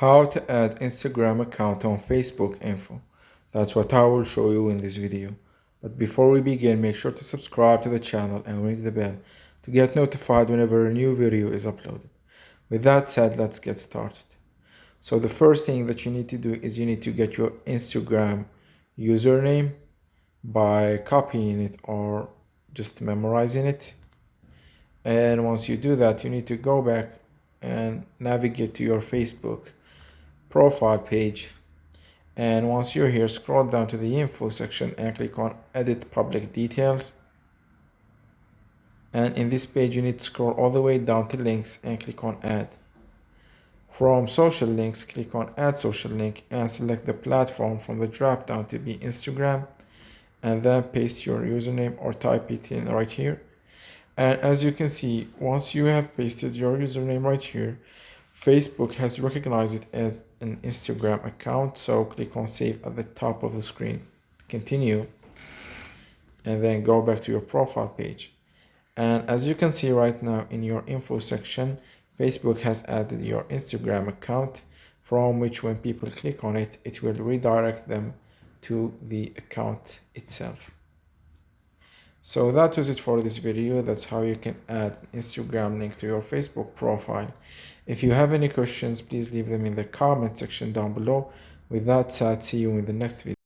How to add Instagram account on Facebook info. That's what I will show you in this video. But before we begin, make sure to subscribe to the channel and ring the bell to get notified whenever a new video is uploaded. With that said, let's get started. So the first thing that you need to do is you need to get your Instagram username by copying it or just memorizing it. And once you do that, you need to go back and navigate to your Facebook profile page, and once you're here, scroll down to the info section and click on edit public details. And in this page you need to scroll all the way down to links and click on add. From social links, click on add social link and select the platform from the drop down to be Instagram, and then paste your username or type it in right here. And as you can see, once you have pasted your username right here, Facebook has recognized it as an Instagram account, so click on save at the top of the screen. Continue, and then go back to your profile page. And as you can see right now in your info section, Facebook has added your Instagram account, from which when people click on it, it will redirect them to the account itself. So that was it for this video. That's how you can add an Instagram link to your Facebook profile. If you have any questions, please leave them in the comment section down below. With that said, see you in the next video.